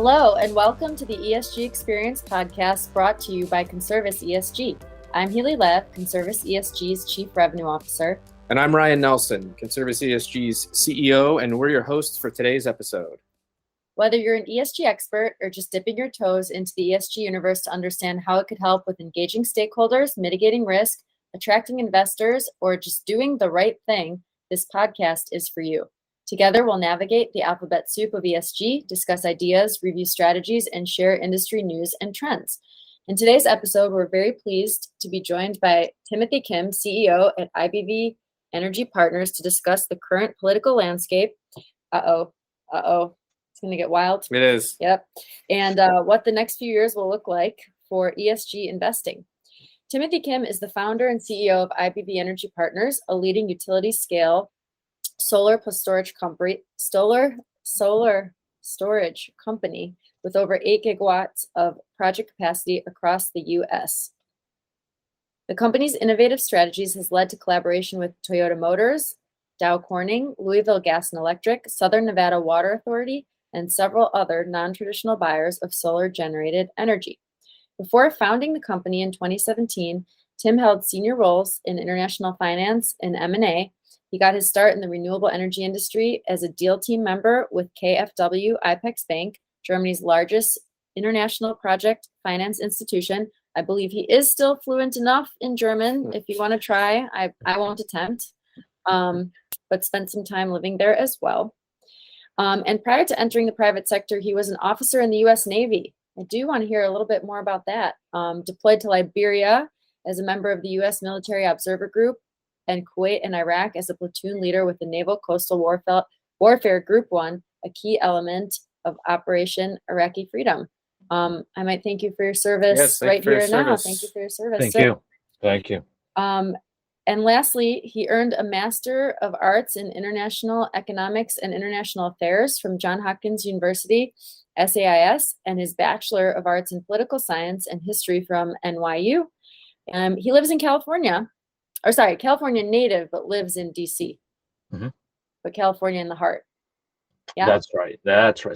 Hello, and welcome to the ESG Experience podcast brought to you by Conservice ESG. I'm Helee, Conservice ESG's Chief Revenue Officer. And I'm Ryan Nelson, Conservice ESG's CEO, and we're your hosts for today's episode. Whether you're an ESG expert or just dipping your toes into the ESG universe to understand how it could help with engaging stakeholders, mitigating risk, attracting investors, or just doing the right thing, this podcast is for you. Together, we'll navigate the alphabet soup of ESG, discuss ideas, review strategies, and share industry news and trends. In today's episode, we're very pleased to be joined by Timothy Kim, CEO at IBV Energy Partners, to discuss the current political landscape. It's going to get wild. It is. Yep. And what the next few years will look like for ESG investing. Timothy Kim is the founder and CEO of IBV Energy Partners, a leading utility-scale solar plus storage company, solar storage company with over 8 gigawatts of project capacity across the U.S. The company's innovative strategies has led to collaboration with Toyota Motors, Dow Corning, Louisville Gas and Electric, Southern Nevada Water Authority, and several other non-traditional buyers of solar-generated energy. Before founding the company in 2017, Tim held senior roles in international finance and M&A. He got his start in the renewable energy industry as a deal team member with KfW IPEX Bank, Germany's largest international project finance institution. I believe he is still fluent enough in German. If you want to try, I won't attempt, but spent some time living there as well. And prior to entering the private sector, he was an officer in the U.S. Navy. I do want to hear a little bit more about that. Deployed to Liberia as a member of the U.S. Military Observer Group, and Kuwait and Iraq as a platoon leader with the Naval Coastal Warfare Group 1, a key element of Operation Iraqi Freedom. I might thank you for your service right here and now. Thank you for your service. Thank you. And lastly, he earned a Master of Arts in International Economics and International Affairs from Johns Hopkins University, SAIS, and his Bachelor of Arts in Political Science and History from NYU. He lives in California native, but lives in DC. Mm-hmm. But California in the heart. Yeah, That's right.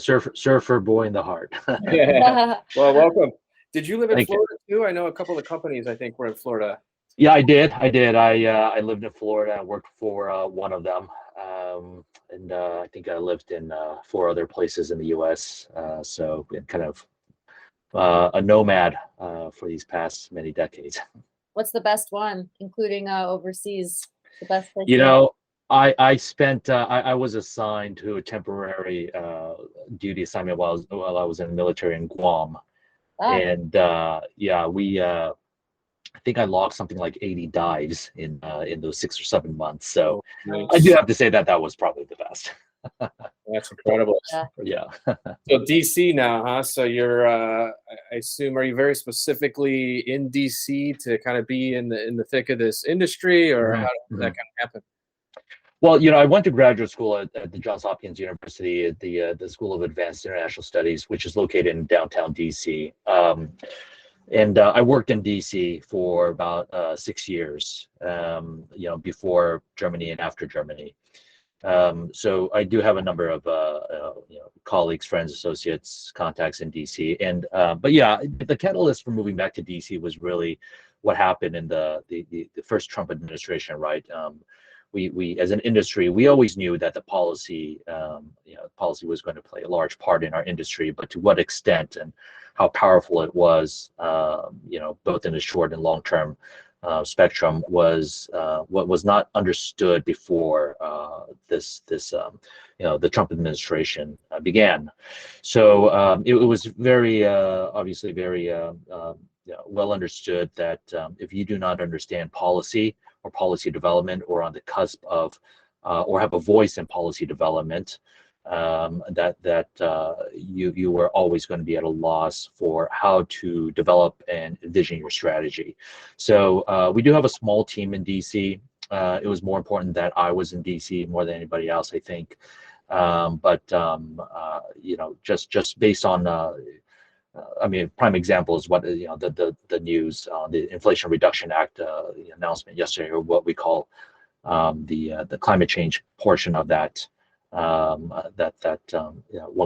Surfer boy in the heart. Yeah. Well, welcome. Did you live in Thank Florida too? I know a couple of companies I think were in Florida. Yeah, I did. I lived in Florida. I worked for one of them, and I think I lived in 4 other places in the U.S. So been kind of a nomad for these past many decades. What's the best one, including overseas? The best place. I spent. I was assigned to a temporary duty assignment while I was in the military in Guam, and we. I think I logged something like 80 dives in those 6 or 7 months. So nice. I do have to say that was probably the best. That's incredible. Yeah. So DC now, huh? So you're, I assume, are you very specifically in DC to kind of be in the thick of this industry, or how does that kind of happen? Well, I went to graduate school at the Johns Hopkins University at the School of Advanced International Studies, which is located in downtown DC. And I worked in DC for about 6 years, before Germany and after Germany. So I do have a number of colleagues, friends, associates, contacts in DC. And but the catalyst for moving back to DC was really what happened in the first Trump administration, right? We as an industry, we always knew that the policy was going to play a large part in our industry, but to what extent and how powerful it was, both in the short and long term spectrum was what was not understood before the Trump administration began. So it was very obviously very well understood that if you do not understand policy or policy development, or on the cusp of or have a voice in policy development, you were always going to be at a loss for how to develop and envision your strategy. So we do have a small team in DC. It was more important that I was in DC more than anybody else, I think. Just based on prime example is what the news on the Inflation Reduction Act announcement yesterday, or what we call the climate change portion of that. One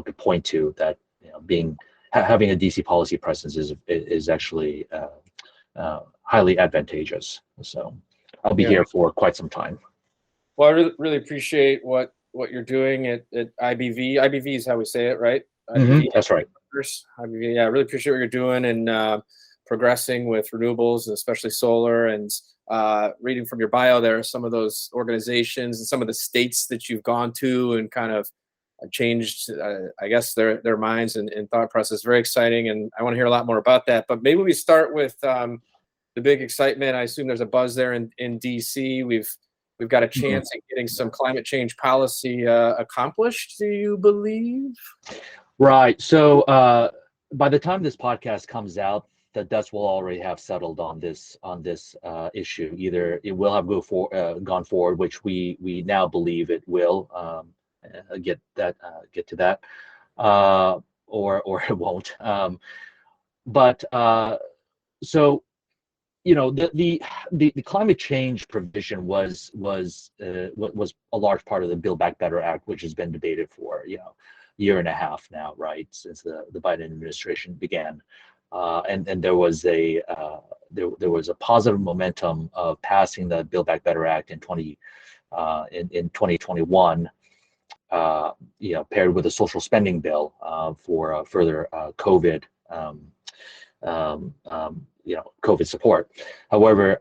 could point to that having a DC policy presence is actually highly advantageous. So I'll be here for quite some time. Well, I really appreciate what you're doing at IBV. IBV is how we say it, right? IBV, that's right. IBV, yeah, I really appreciate what you're doing and progressing with renewables, and especially solar. And reading from your bio there, some of those organizations and some of the states that you've gone to and kind of changed, I guess, their minds and thought process. Very exciting, and I want to hear a lot more about that. But maybe we start with the big excitement. I assume there's a buzz there in DC. We've got a chance at getting some climate change policy accomplished, do you believe? Right. So by the time this podcast comes out, the dust will already have settled on this issue. Either it will have gone forward, which we now believe it will. Get to that, or it won't. But so, the climate change provision was a large part of the Build Back Better Act, which has been debated for year and a half now, right, since the Biden administration began, and there was a positive momentum of passing the Build Back Better Act in 2021. Paired with a social spending bill for further COVID COVID support. However,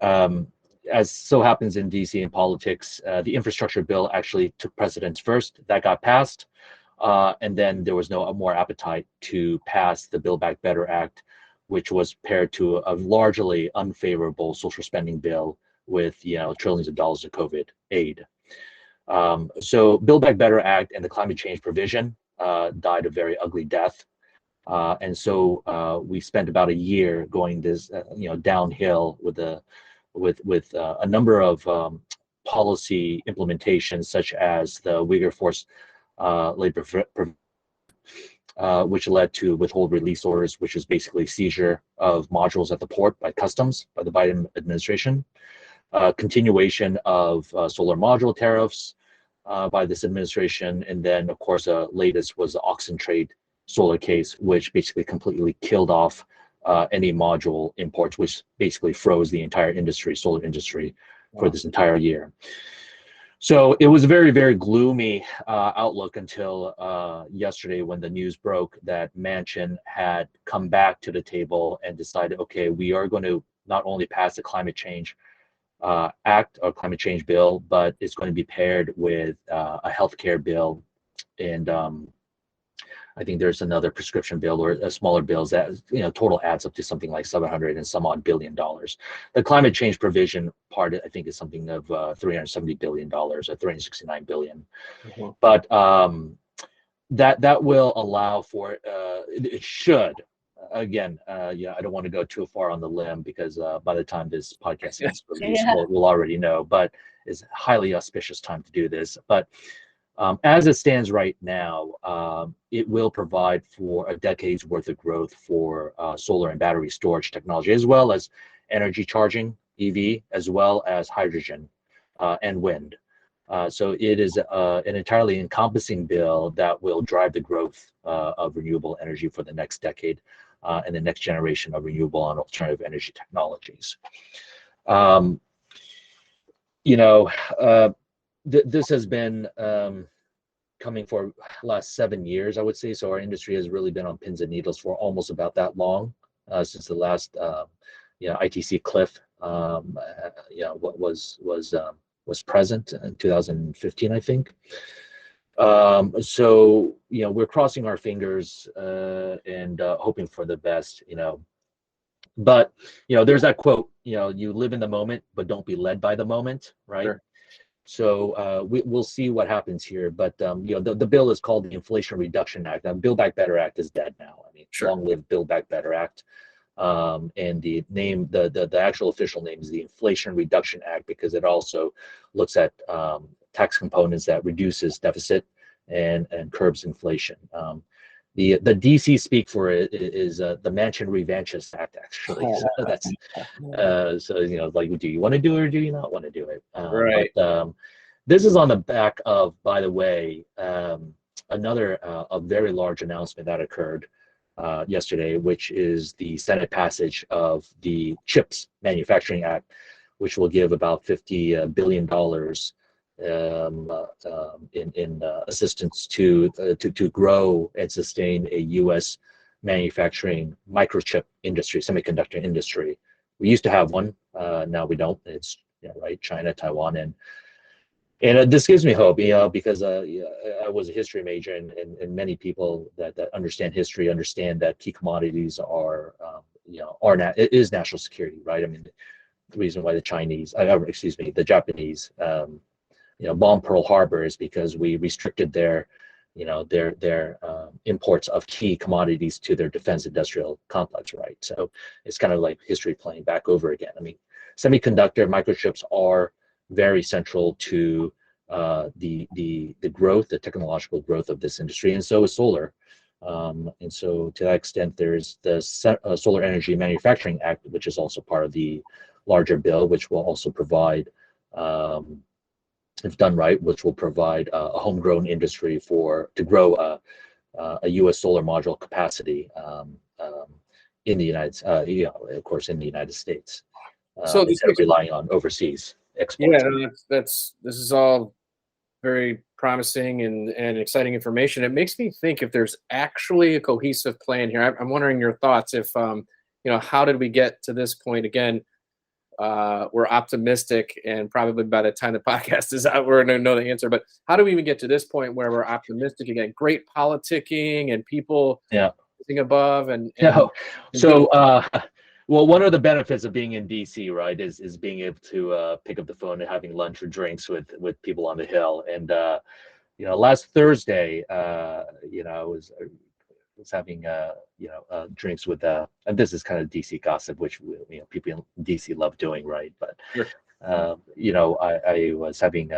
as so happens in DC in politics, the infrastructure bill actually took precedence first. That got passed, and then there was no more appetite to pass the Build Back Better Act, which was paired to a largely unfavorable social spending bill with trillions of dollars of COVID aid. So Build Back Better Act and the climate change provision died a very ugly death. And so we spent about a year going this, downhill with a number of policy implementations, such as the Uyghur Forced Labor, which led to withhold release orders, which is basically seizure of modules at the port by customs by the Biden administration. Continuation of solar module tariffs by this administration, and then of course latest was the auction trade solar case, which basically completely killed off any module imports, which basically froze the entire solar industry for this entire year. So it was a very, very gloomy outlook until yesterday, when the news broke that Manchin had come back to the table and decided, okay, we are going to not only pass the climate change act or climate change bill, but it's going to be paired with a healthcare bill, and I think there's another prescription bill or smaller bills that total adds up to something like $700 and some odd $billion. The climate change provision part, I think, is something of $370 billion or $369 billion. Mm-hmm. But that will allow for it should. Again, I don't want to go too far on the limb, because by the time this podcast is released, we'll already know. But it's a highly auspicious time to do this. But as it stands right now, it will provide for a decade's worth of growth for solar and battery storage technology, as well as energy charging, EV, as well as hydrogen and wind. So it is an entirely encompassing bill that will drive the growth of renewable energy for the next decade and the next generation of renewable and alternative energy technologies. This has been coming for the last 7 years, I would say. So our industry has really been on pins and needles for almost about that long, since the last ITC cliff was present in 2015, I think. So we're crossing our fingers and hoping for the best. But there's that quote, you live in the moment, but don't be led by the moment, right? Sure. So we'll see what happens here. But the bill is called the Inflation Reduction Act. Now, Build Back Better Act is dead now. I mean, sure. Long live Build Back Better Act. And the name, the actual official name is the Inflation Reduction Act, because it also looks at tax components that reduces deficit and curbs inflation. The DC speak for it is the Manchin Revanchist Act, actually. So that's like, do you want to do it or do you not want to do it? Right. But this is on the back of, by the way, another a very large announcement that occurred yesterday, which is the Senate passage of the CHIPS Manufacturing Act, which will give about $50 billion in assistance to grow and sustain a U.S. manufacturing microchip industry, semiconductor industry. We used to have one, now we don't. It's right, China, Taiwan, and this gives me hope, because I was a history major, and many people that understand history understand that key commodities are it is national security, right? I mean, the reason why the Japanese, bombed Pearl Harbor is because we restricted their imports of key commodities to their defense industrial complex, right? So it's kind of like history playing back over again. I mean, semiconductor microchips are very central to the growth, the technological growth of this industry, and so is solar. And so to that extent, there's the Solar Energy Manufacturing Act, which is also part of the larger bill, which will also provide, if done right, which will provide a homegrown industry to grow a U.S. solar module capacity in the of course, in the United States. So instead of relying on overseas exports. Yeah, this is all very promising and exciting information. It makes me think if there's actually a cohesive plan here. I'm wondering your thoughts. If how did we get to this point? Again, we're optimistic, and probably by the time the podcast is out, we're going to know the answer. But how do we even get to this point where we're optimistic again? Great politicking and people sitting above Well, one of the benefits of being in DC, right, is being able to pick up the phone and having lunch or drinks with people on the Hill. And last Thursday, I was having drinks with and this is kind of DC gossip, which people in DC love doing, right? But sure. I was having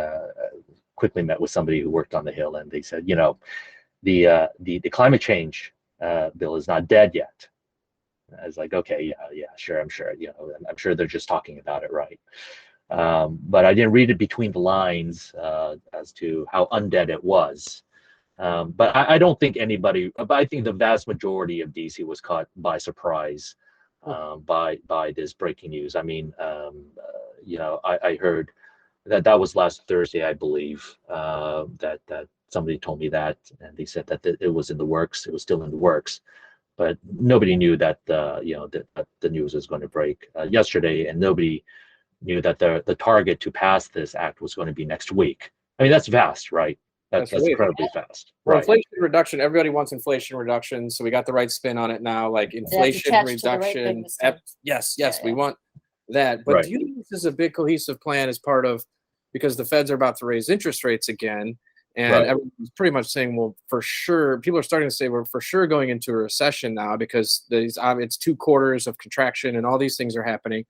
quickly met with somebody who worked on the Hill, and they said, the climate change bill is not dead yet. I was like, okay, yeah, sure, I'm sure. I'm sure they're just talking about it, right? But I didn't read it between the lines as to how undead it was. But I don't think anybody. But I think the vast majority of DC was caught by surprise by this breaking news. I mean, I heard that was last Thursday, I believe. That somebody told me that, and they said that it was in the works. It was still in the works. But nobody knew that that the news was going to break yesterday, and nobody knew that the target to pass this act was going to be next week. I mean, that's fast, right? That's really incredibly fast. Well, right. Inflation reduction. Everybody wants inflation reduction, so we got the right spin on it now. Like inflation reduction. Yes, we want that. But do you think this is a big cohesive plan as part of, because the Feds are about to raise interest rates again? And everyone's pretty much saying, well, for sure, people are starting to say we're for sure going into a recession now because it's 2 quarters of contraction and all these things are happening.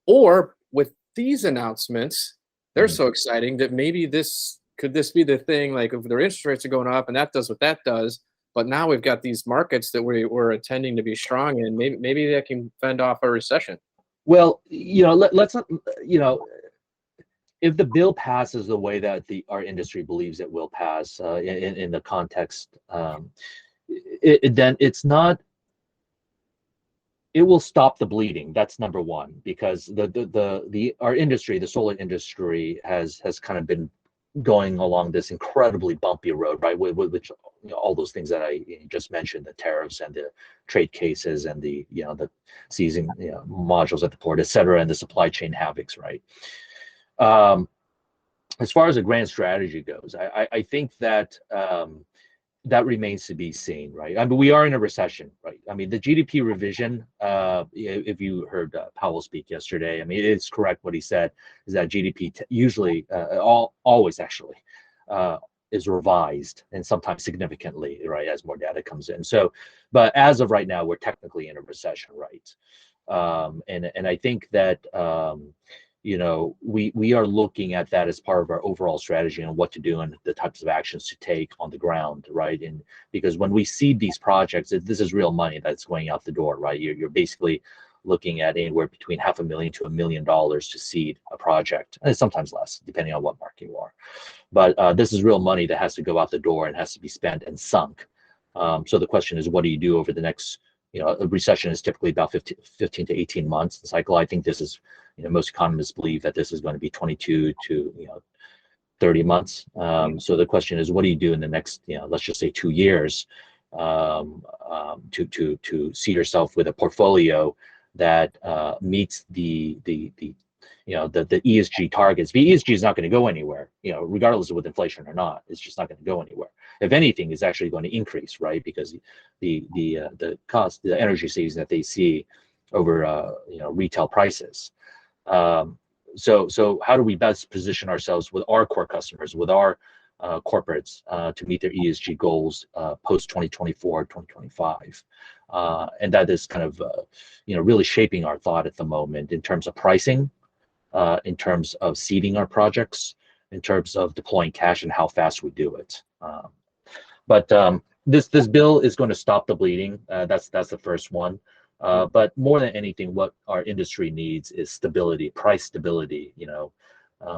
Or with these announcements, they're so exciting that maybe this could be the thing, like if their interest rates are going up and that does what that does. But now we've got these markets that we're intending to be strong in. Maybe they can fend off a recession. Well, let's not, if the bill passes the way that our industry believes it will pass, in the context, then it's not. It will stop the bleeding. That's number one, because our industry, the solar industry, has kind of been going along this incredibly bumpy road, right? With which all those things that I just mentioned, the tariffs and the trade cases and the seizing modules at the port, et cetera, and the supply chain havocs, right? As far as the grand strategy goes, I think that that remains to be seen, right? I mean, we are in a recession, right? I mean, the GDP revision, if you heard Powell speak yesterday, I mean, it's correct what he said, is that GDP usually, always actually, is revised, and sometimes significantly, right, as more data comes in. So, but as of right now, we're technically in a recession, right? And I think that we are looking at that as part of our overall strategy on what to do and the types of actions to take on the ground, right? And because when we see these projects, this is real money that's going out the door, right? You're basically looking at anywhere between $500,000 to $1 million to seed a project, and sometimes less, depending on what market you are. But this is real money that has to go out the door and has to be spent and sunk. So the question is, what do you do over the next, a recession is typically about 15 to 18 months cycle. I think this is, most economists believe that this is going to be 22 to 30 months. So the question is, what do you do in the next, let's just say 2 years, to see yourself with a portfolio that meets the ESG targets. The ESG is not going to go anywhere, regardless of with inflation or not. It's just not going to go anywhere. If anything, it's actually going to increase, right? Because the cost, the energy savings that they see over retail prices. So how do we best position ourselves with our core customers, with our corporates to meet their ESG goals post 2024, 2025? And that is kind of really shaping our thought at the moment in terms of pricing, in terms of seeding our projects, in terms of deploying cash and how fast we do it. But this bill is going to stop the bleeding. That's the first one. But more than anything, what our industry needs is stability, price stability.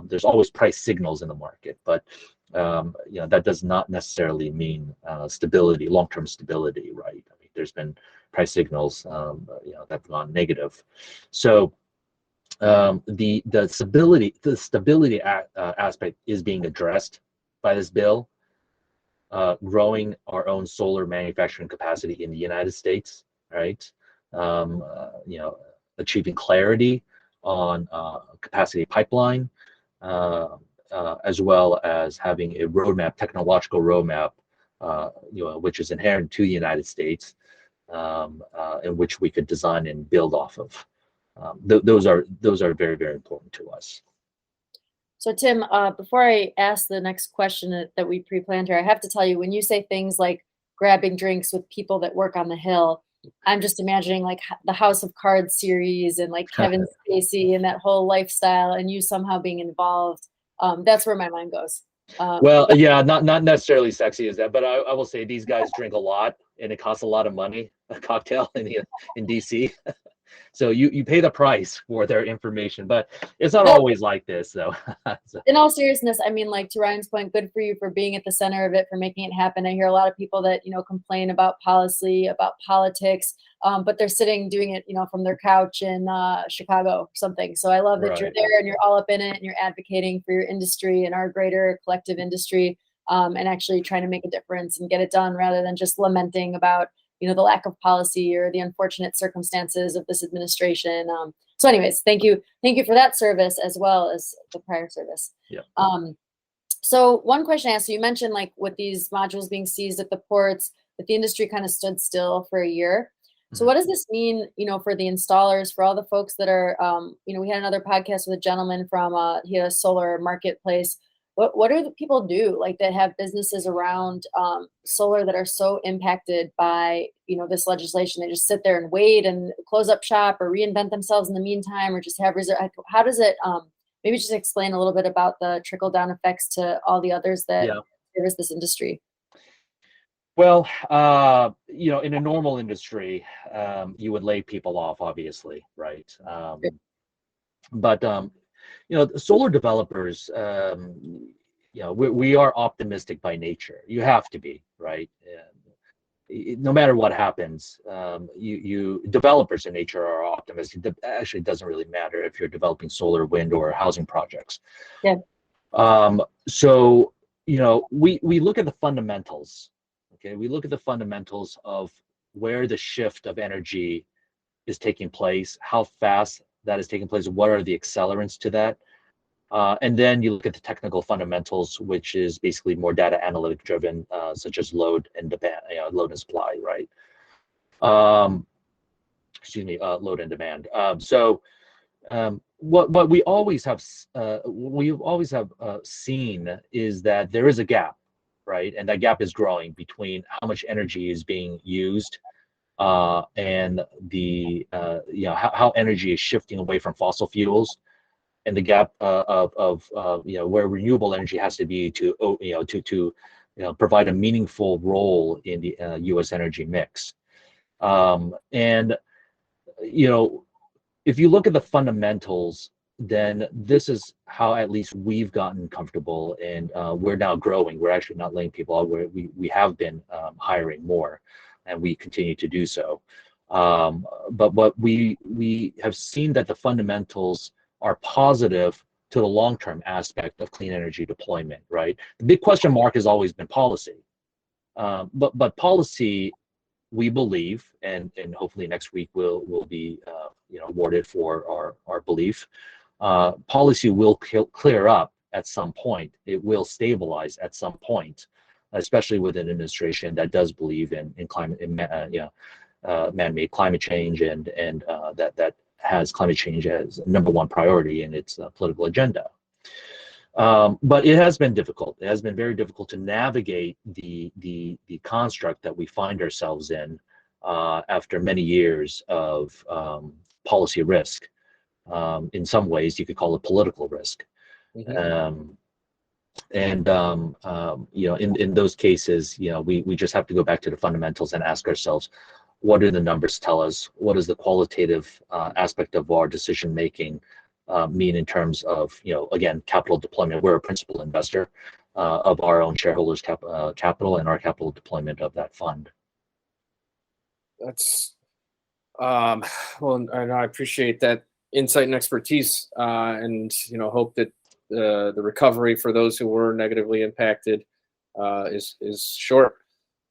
There's always price signals in the market, but that does not necessarily mean stability, long-term stability, right? I mean, there's been price signals that have gone negative. So the stability aspect is being addressed by this bill. Growing our own solar manufacturing capacity in the United States, right? Achieving clarity on capacity pipeline, as well as having a roadmap, technological roadmap, which is inherent to the United States, in which we could design and build off of. Those are very, very important to us. So Tim, before I ask the next question that we pre-planned here, I have to tell you, when you say things like grabbing drinks with people that work on the Hill, I'm just imagining like the House of Cards series and like Kevin Spacey and that whole lifestyle, and you somehow being involved. That's where my mind goes. Well, yeah, not necessarily sexy as that, but I will say these guys drink a lot, and it costs a lot of money, a cocktail in DC. So you pay the price for their information, but it's not always like this, though. So. In all seriousness, I mean, like to Ryan's point, good for you for being at the center of it, for making it happen. I hear a lot of people that, complain about policy, about politics, but they're sitting doing it, from their couch in Chicago or something. So I love that You're there and you're all up in it and you're advocating for your industry and our greater collective industry, and actually trying to make a difference and get it done rather than just lamenting about the lack of policy or the unfortunate circumstances of this administration. So anyways, thank you for that service as well as the prior service. Yeah. So one question I asked, so you mentioned like with these modules being seized at the ports, that the industry kind of stood still for a year. So what does this mean, for the installers, for all the folks that are, we had another podcast with a gentleman from, he had a solar marketplace. What do the people do, like that have businesses around solar that are so impacted by, this legislation? They just sit there and wait and close up shop or reinvent themselves in the meantime, or just have reserve. How does it, maybe just explain a little bit about the trickle down effects to all the others that service this industry? Well, in a normal industry, you would lay people off, obviously, right? But solar developers, we are optimistic by nature. You have to be, right? No matter what happens, developers in nature are optimistic. It actually doesn't really matter if you're developing solar, wind, or housing projects. Yeah. So we look at the fundamentals. Okay, we look at the fundamentals of where the shift of energy is taking place, how fast that is taking place, what are the accelerants to that, and then you look at the technical fundamentals, which is basically more data analytic driven, such as load and demand, load and supply, right? Load and demand. What we always have seen is that there is a gap, right? And that gap is growing between how much energy is being used and the how energy is shifting away from fossil fuels, and the gap of where renewable energy has to be to provide a meaningful role in the U.S. energy mix. And if you look at the fundamentals, then this is how at least we've gotten comfortable, and we're now growing. We're actually not laying people out. We have been hiring more, and we continue to do so. But what we have seen that the fundamentals are positive to the long-term aspect of clean energy deployment, right? The big question mark has always been policy. But policy, we believe, and hopefully next week will be awarded for our belief. Policy will clear up at some point. It will stabilize at some point, especially with an administration that does believe in climate, man-made climate change, and that has climate change as number one priority in its political agenda. But it has been difficult. It has been very difficult to navigate the construct that we find ourselves in after many years of policy risk. In some ways, you could call it political risk. Mm-hmm. In those cases, we just have to go back to the fundamentals and ask ourselves, what do the numbers tell us? What is the qualitative aspect of our decision making mean in terms of, again, capital deployment? We're a principal investor of our own shareholders' capital and our capital deployment of that fund. That's well, and I appreciate that insight and expertise, and hope that the recovery for those who were negatively impacted is short.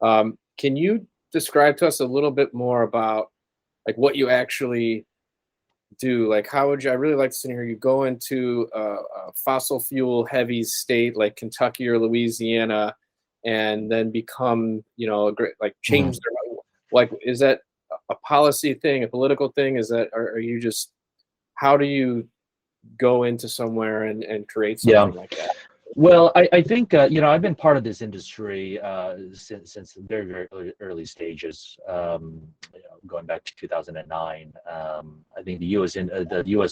Can you describe to us a little bit more about like what you actually do? Like, how would you? I really like to hear you go into a fossil fuel heavy state like Kentucky or Louisiana, and then become a great change their like. Is that a policy thing, a political thing? Is that are you just? How do you go into somewhere and create something like that? Well, I think I've been part of this industry since the very, very early stages, going back to 2009. I think the U.S.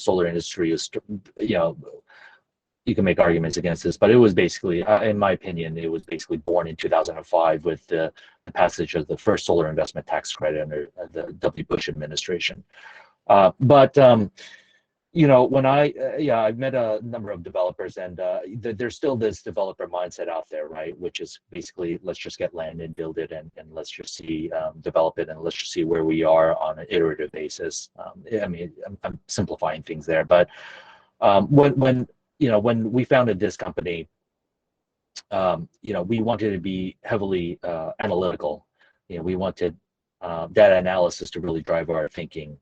solar industry is, you can make arguments against this, but it was basically, in my opinion, it was basically born in 2005 with the passage of the first solar investment tax credit under the W. Bush administration. When I've met a number of developers, and there's still this developer mindset out there, right? Which is basically, let's just get land and build it, and let's just see, develop it, and let's just see where we are on an iterative basis. I'm simplifying things there, but when we founded this company, we wanted to be heavily analytical. We wanted data analysis to really drive our thinking.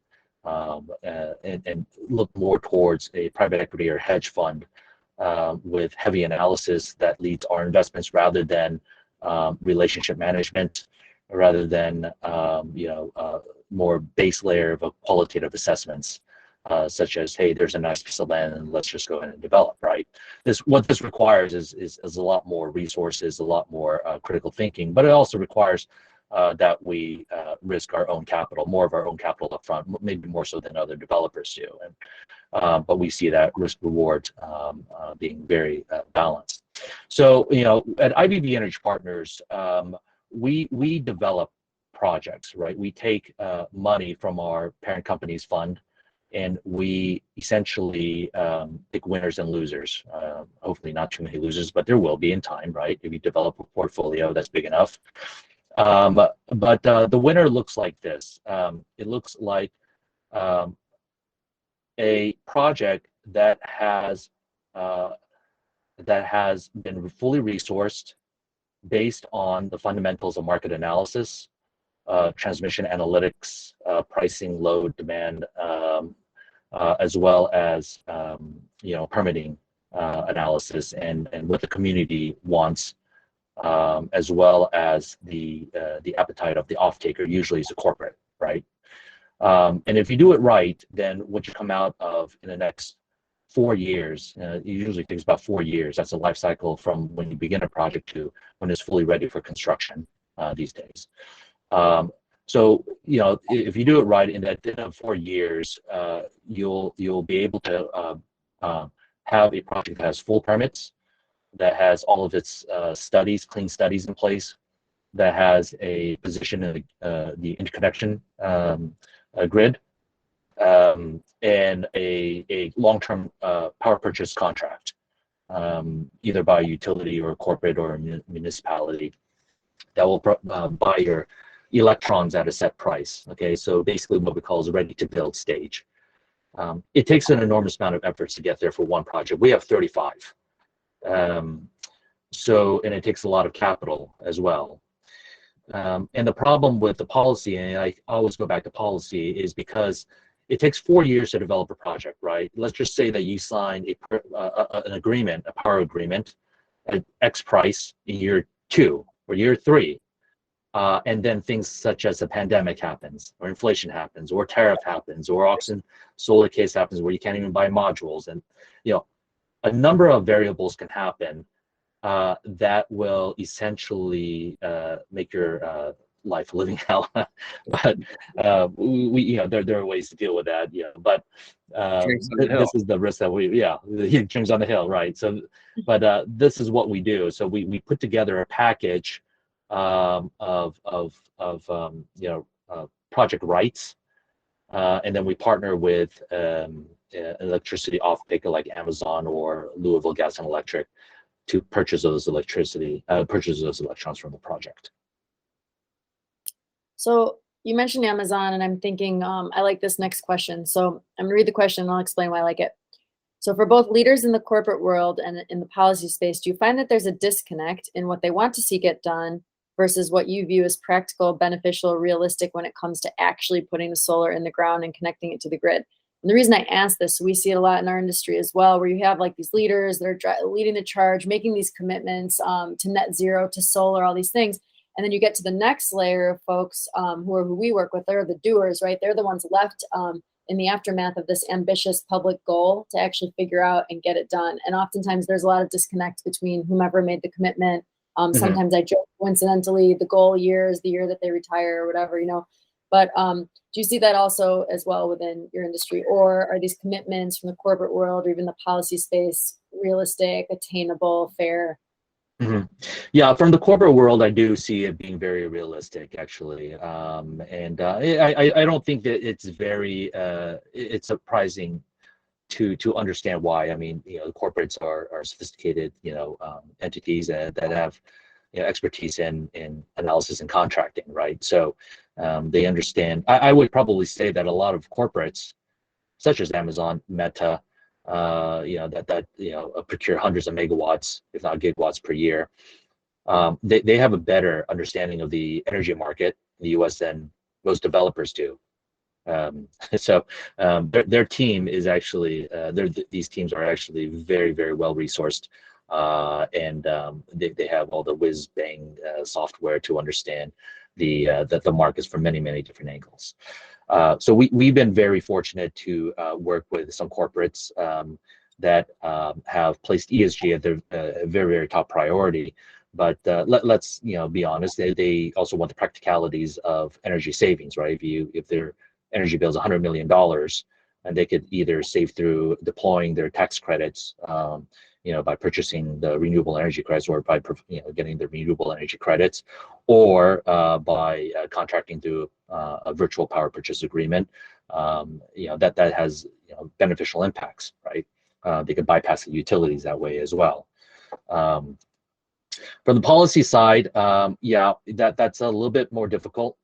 And look more towards a private equity or hedge fund with heavy analysis that leads our investments, rather than relationship management, rather than more base layer of qualitative assessments, such as, hey, there's a nice piece of land and let's just go ahead and develop, right? What this requires is a lot more resources, a lot more critical thinking, but it also requires that we risk our own capital, more of our own capital up front, maybe more so than other developers do. But we see that risk reward being very balanced. So, at IBB Energy Partners, we develop projects, right? We take money from our parent company's fund, and we essentially pick winners and losers. Hopefully not too many losers, but there will be in time, right? If you develop a portfolio that's big enough. But the winner looks like this. It looks like a project that has been fully resourced based on the fundamentals of market analysis, transmission analytics, pricing, load, demand, as well as permitting analysis and what the community wants. As well as the appetite of the off-taker, usually is a corporate, right? And if you do it right, then what you come out of in the next 4 years, it usually takes about 4 years. That's a life cycle from when you begin a project to when it's fully ready for construction these days. So if you do it right, in that 4 years, you'll be able to have a project that has full permits, that has all of its clean studies in place, that has a position in the interconnection grid, and a long-term power purchase contract, either by utility or corporate or municipality, that will buy your electrons at a set price. Okay, so basically what we call is a ready-to-build stage. It takes an enormous amount of efforts to get there for one project. We have 35. And it takes a lot of capital as well. And the problem with the policy, and I always go back to policy, is because it takes 4 years to develop a project, right? Let's just say that you sign an agreement, a power agreement, at X price in year 2 or year 3. And then things such as a pandemic happens, or inflation happens, or tariff happens, or auction solar case happens where you can't even buy modules. And, a number of variables can happen that will essentially make your life a living hell. But there are ways to deal with that. Yeah, but this is the risk that the drinks on the hill, right? So, but this is what we do. So we put together a package of project rights, and then we partner with electricity off-taker like Amazon or Louisville Gas and Electric to purchase those electrons from the project. So you mentioned Amazon, and I'm thinking I like this next question. So I'm gonna read the question and I'll explain why I like it. So for both leaders in the corporate world and in the policy space, do you find that there's a disconnect in what they want to see get done versus what you view as practical, beneficial, realistic when it comes to actually putting the solar in the ground and connecting it to the grid? And the reason I ask this, we see it a lot in our industry as well, where you have like these leaders that are leading the charge, making these commitments to net zero, to solar, all these things. And then you get to the next layer of folks who we work with, they're the doers, right? They're the ones left in the aftermath of this ambitious public goal to actually figure out and get it done. And oftentimes there's a lot of disconnect between whomever made the commitment. Sometimes I joke, coincidentally, the goal year is the year that they retire or whatever, But do you see that also as well within your industry? Or are these commitments from the corporate world or even the policy space realistic, attainable, fair? Mm-hmm. Yeah, from the corporate world, I do see it being very realistic, actually. And I don't think that it's surprising to understand why. I mean, corporates are sophisticated, entities that have, expertise in analysis and contracting, right? So they understand. I would probably say that a lot of corporates, such as Amazon, Meta, that procure hundreds of megawatts, if not gigawatts per year. They have a better understanding of the energy market in the U.S. than most developers do. So their team is actually these teams are actually very, very well resourced, and they have all the whiz bang software to understand the markets from many different angles. So we've been very fortunate to work with some corporates that have placed ESG at their very, very top priority. But let's be honest, they also want the practicalities of energy savings, right? If their energy bill is $100 million, and they could either save through deploying their tax credits, by purchasing the renewable energy credits, or by getting the renewable energy credits, or by contracting through a virtual power purchase agreement, that has beneficial impacts, right? They could bypass the utilities that way as well. From the policy side, that's a little bit more difficult.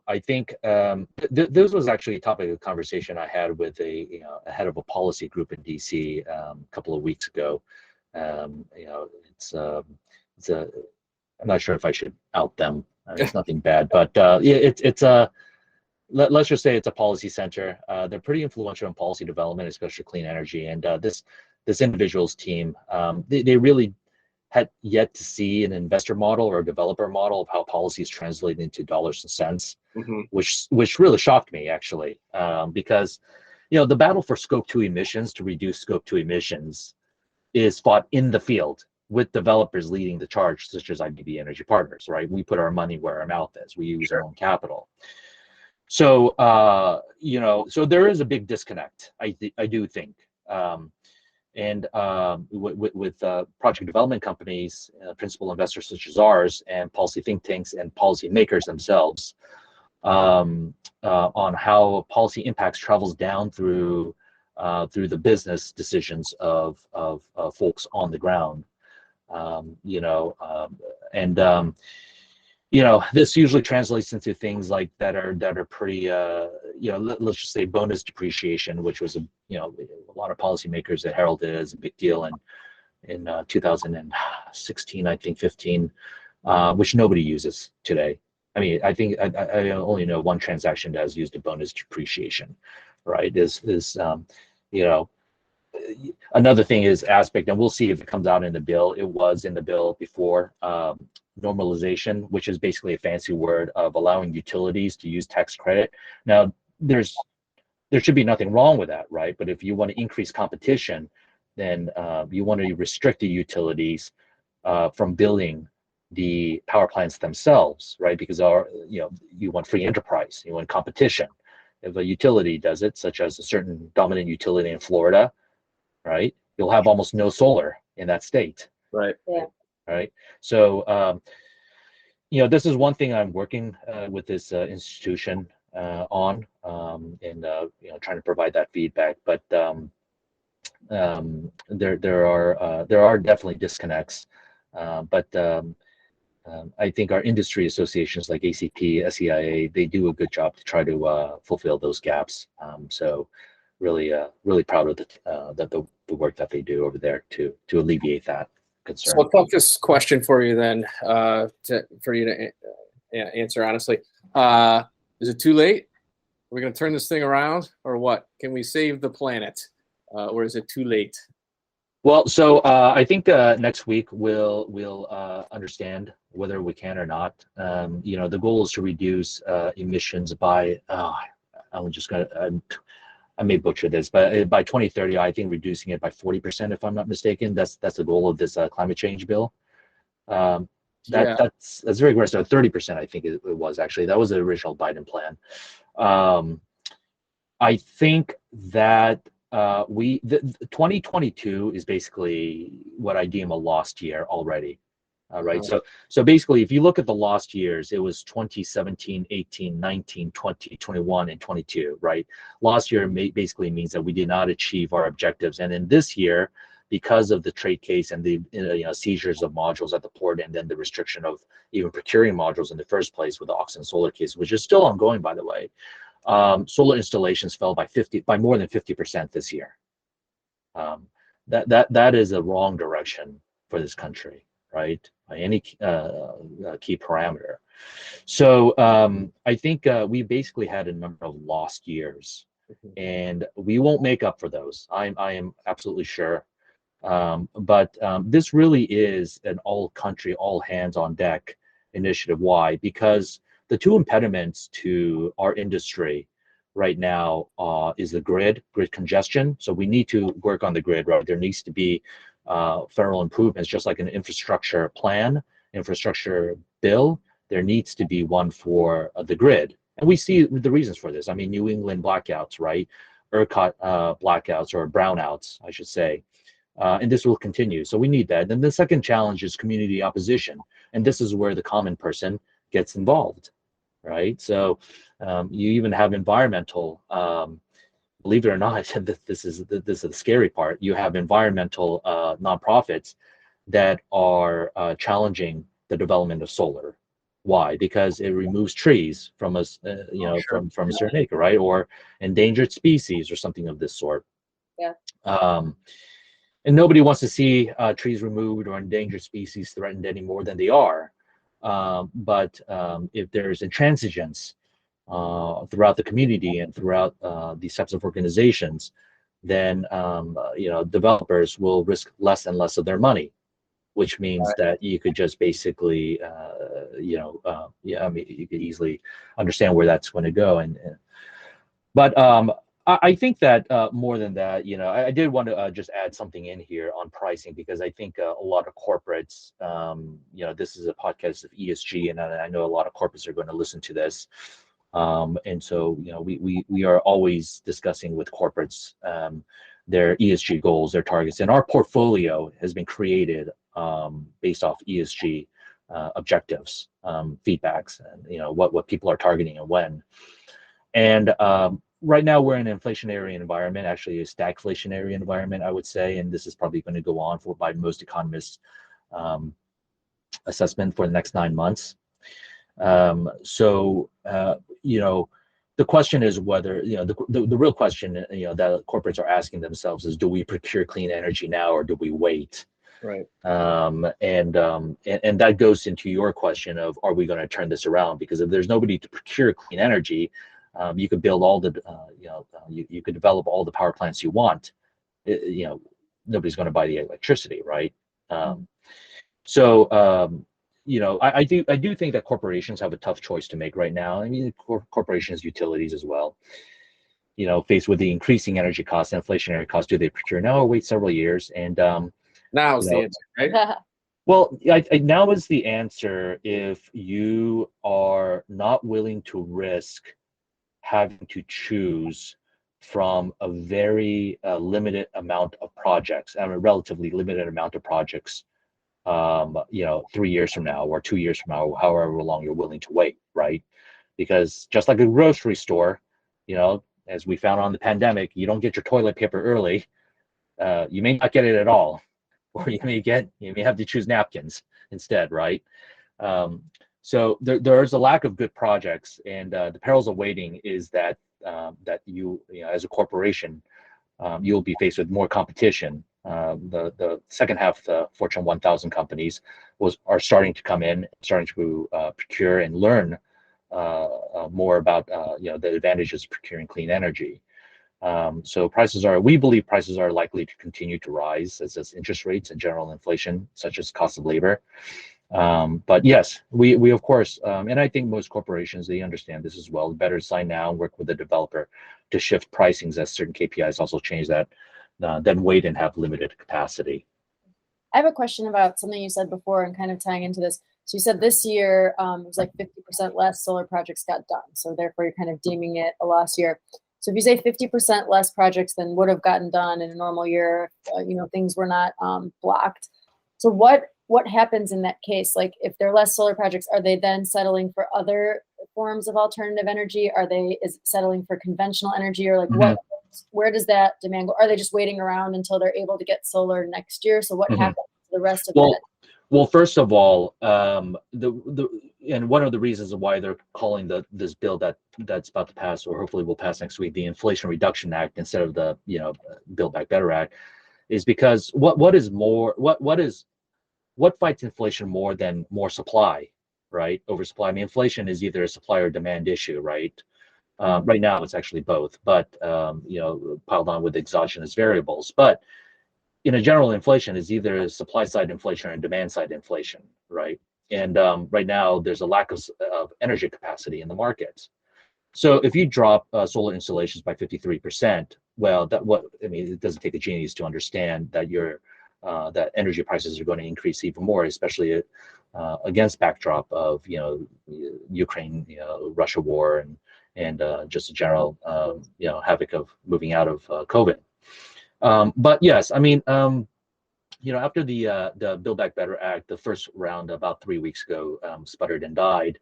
I think this was actually a topic of conversation I had with a head of a policy group in DC a couple of weeks ago. I'm not sure if I should out them. It's nothing bad, but let's just say it's a policy center. They're pretty influential in policy development, especially clean energy. And this individual's team, they really had yet to see an investor model or a developer model of how policies translate into dollars and cents, which really shocked me, actually, because the battle for scope 2 emissions, to reduce scope 2 emissions, is fought in the field with developers leading the charge, such as IBB Energy Partners, right? We put our money where our mouth is. We use our own capital. So so there is a big disconnect, I do think. And with project development companies, principal investors such as ours, and policy think tanks and policy makers themselves, on how policy impacts travels down through the business decisions of folks on the ground. And this usually translates into things like that are pretty, let's just say bonus depreciation, which was a lot of policymakers that heralded it as a big deal in 2016, I think 15, which nobody uses today. I mean, I think I only know one transaction that has used a bonus depreciation, right? Another thing is aspect, and we'll see if it comes out in the bill. It was in the bill before, normalization, which is basically a fancy word of allowing utilities to use tax credit. Now, there should be nothing wrong with that, right? But if you want to increase competition, then you want to restrict the utilities from building the power plants themselves, right? Because you want free enterprise, you want competition. If a utility does it, such as a certain dominant utility in Florida, right, you'll have almost no solar in that state. Right. Yeah. Right. So, this is one thing I'm working with this institution on, and trying to provide that feedback. But there are definitely disconnects. But I think our industry associations like ACP, SEIA, they do a good job to try to fulfill those gaps. So really proud of the work that they do over there to alleviate that concern. So I'll this question for you then, for you to answer honestly. Is it too late? Are we going to turn this thing around, or what? Can we save the planet, or is it too late? Well, so I think next week we'll understand whether we can or not. The goal is to reduce emissions by I may butcher this, but by 2030, I think reducing it by 40%, if I'm not mistaken. That's the goal of this climate change bill. That's very aggressive. 30%, I think it was actually. That was the original Biden plan. I think that 2022 is basically what I deem a lost year already. Right. So basically, if you look at the lost years, it was 2017, 18, 19, 20, 21, and 22, right? Lost year basically means that we did not achieve our objectives. And in this year, because of the trade case and the seizures of modules at the port, and then the restriction of even procuring modules in the first place with the Oxen Solar case, which is still ongoing, by the way, solar installations fell by more than 50% this year. That is a wrong direction for this country, right? By any key parameter. So I think we basically had a number of lost years, and we won't make up for those. I am absolutely sure. But this really is an all-country, all-hands-on-deck initiative. Why? Because the two impediments to our industry right now is the grid congestion. So we need to work on the grid, right? There needs to be federal improvements, just like an infrastructure bill. There needs to be one for the grid. And we see the reasons for this. I mean, New England blackouts, right? ERCOT blackouts, or brownouts, I should say. And this will continue. So we need that. Then the second challenge is community opposition. And this is where the common person gets involved, right? So you even have environmental, believe it or not, this is the scary part. You have environmental nonprofits that are challenging the development of solar. Why? Because it removes trees from a from a certain acre, right? Or endangered species or something of this sort. Yeah. And nobody wants to see trees removed or endangered species threatened any more than they are. But if there's intransigence throughout the community and throughout these types of organizations, then developers will risk less and less of their money, which means that you could just basically, you could easily understand where that's going to go. But I think that more than that, I did want to just add something in here on pricing, because I think a lot of corporates, this is a podcast of ESG, and I know a lot of corporates are going to listen to this. And so, we are always discussing with corporates their ESG goals, their targets, and our portfolio has been created based off ESG objectives, feedbacks, and what people are targeting and when. And right now we're in an inflationary environment, actually a stagflationary environment, I would say, and this is probably going to go on for by most economists' assessment for the next 9 months. The question is whether, the real question, that corporates are asking themselves is, do we procure clean energy now or do we wait? Right. And that goes into your question of, are we going to turn this around? Because if there's nobody to procure clean energy, you could build all the, you could develop all the power plants you want. Nobody's going to buy the electricity, right? I do think that corporations have a tough choice to make right now. I mean, corporations, utilities as well. Faced with the increasing energy costs, inflationary costs, do they procure now or wait several years? And now is the answer, right? Well, now is the answer if you are not willing to risk having to choose from a very limited amount of projects, and a relatively limited amount of projects, 3 years from now or 2 years from now, however long you're willing to wait, right? Because just like a grocery store, as we found on the pandemic, you don't get your toilet paper early, you may not get it at all, or you may have to choose napkins instead, right? So there's a lack of good projects, and the perils of waiting is that you as a corporation, you'll be faced with more competition. The second half of the Fortune 1000 companies are starting to come in, starting to procure and learn more about the advantages of procuring clean energy. So we believe prices are likely to continue to rise as interest rates and general inflation, such as cost of labor. But yes, we of course, and I think most corporations, they understand this as well. Better sign now and work with the developer to shift pricings as certain KPIs also change that, than wait and have limited capacity. I have a question about something you said before and kind of tying into this. So you said this year it was like 50% less solar projects got done. So therefore you're kind of deeming it a lost year. So if you say 50% less projects than would have gotten done in a normal year, things were not blocked. So what happens in that case? Like if there are less solar projects, are they then settling for other forms of alternative energy? Is it settling for conventional energy, or like where does that demand go? Are they just waiting around until they're able to get solar next year? So what happens to the rest of it? Well, first of all, and one of the reasons why they're calling this bill that's about to pass, or hopefully will pass next week, the Inflation Reduction Act instead of the Build Back Better Act, is because what fights inflation more than more supply, right? Oversupply. I mean, inflation is either a supply or demand issue, right? Right now, it's actually both, but piled on with exogenous variables. But in a general, inflation is either a supply side inflation or demand side inflation, right? And right now, there's a lack of energy capacity in the markets. So if you drop solar installations by 53%, well, it doesn't take a genius to understand that that energy prices are going to increase even more, especially against backdrop of Ukraine, Russia war, and just a general havoc of moving out of COVID. But yes, I mean, after the Build Back Better Act, the first round about 3 weeks ago, sputtered and died,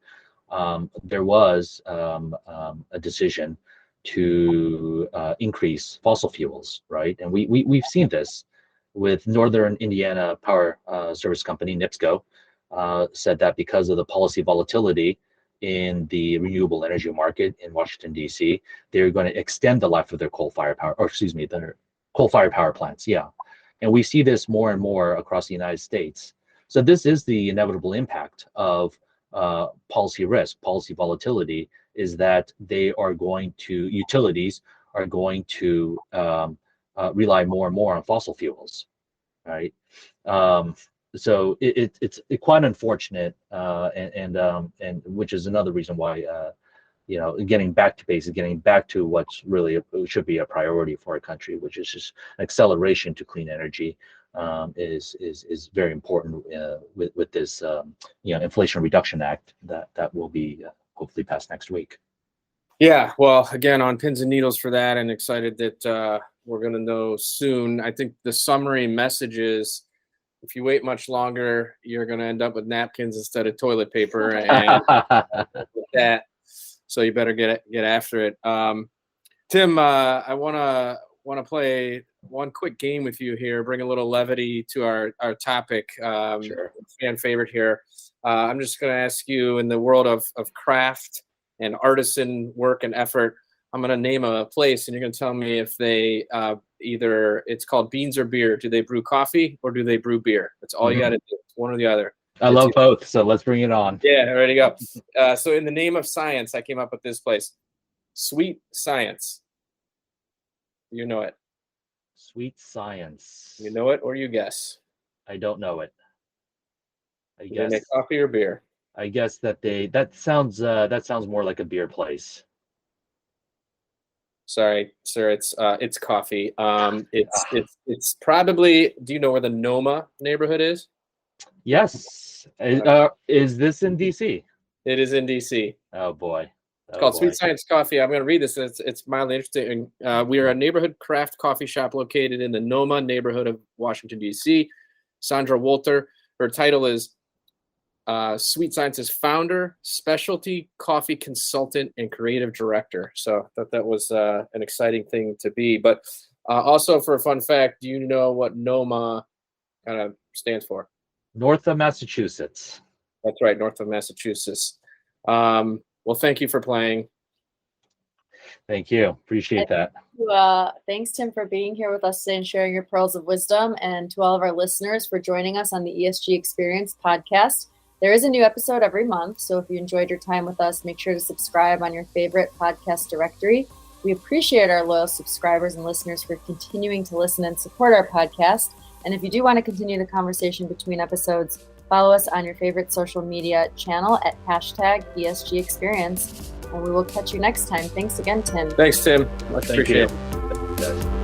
there was a decision to increase fossil fuels, right? And we've seen this with Northern Indiana Power Service Company, NIPSCO, said that because of the policy volatility in the renewable energy market in Washington, D.C., they're going to extend the life of their coal-fired power plants. Yeah. And we see this more and more across the United States. So this is the inevitable impact of policy risk, policy volatility, is that utilities are going to rely more and more on fossil fuels, right? So it's quite unfortunate, and which is another reason why getting back to basics, getting back to what's really should be a priority for our country, which is just an acceleration to clean energy, is very important with this Inflation Reduction Act that will be hopefully passed next week. Yeah, well, again, on pins and needles for that, and excited that we're going to know soon. I think the summary message is if you wait much longer, you're going to end up with napkins instead of toilet paper and with that. So you better get after it. Tim, I want to play one quick game with you here, bring a little levity to our topic. Sure. Fan favorite here. I'm just going to ask you, in the world of craft and artisan work and effort, I'm going to name a place, and you're going to tell me if they either it's called beans or beer. Do they brew coffee or do they brew beer? That's all you got to do. It's one or the other. I love both, so let's bring it on. Yeah, ready to go. So in the name of science, I came up with this place. Sweet Science. You know it. Sweet Science. You know it or you guess? I don't know it. Do they make coffee or beer? I guess that sounds more like a beer place. Sorry, sir. It's coffee. It's probably. Do you know where the Noma neighborhood is? Yes. Is this in DC? It is in DC. Oh boy. It's called Sweet Science Coffee. I'm going to read this. It's mildly interesting. We are a neighborhood craft coffee shop located in the Noma neighborhood of Washington, D.C. Sandra Wolter, her title is Sweet Science's founder, specialty coffee consultant, and creative director. So I thought that was an exciting thing to be. But also, for a fun fact, do you know what NOMA kind of stands for? North of Massachusetts. That's right, north of Massachusetts. Well, thank you for playing. Thank you. Appreciate that. Thanks, Tim, for being here with us today and sharing your pearls of wisdom, and to all of our listeners for joining us on the ESG Experience podcast. There is a new episode every month, so if you enjoyed your time with us, make sure to subscribe on your favorite podcast directory. We appreciate our loyal subscribers and listeners for continuing to listen and support our podcast. And if you do want to continue the conversation between episodes, follow us on your favorite social media channel at #ESG Experience. And we will catch you next time. Thanks again, Tim. Thanks, Tim. Much Thank appreciated. you.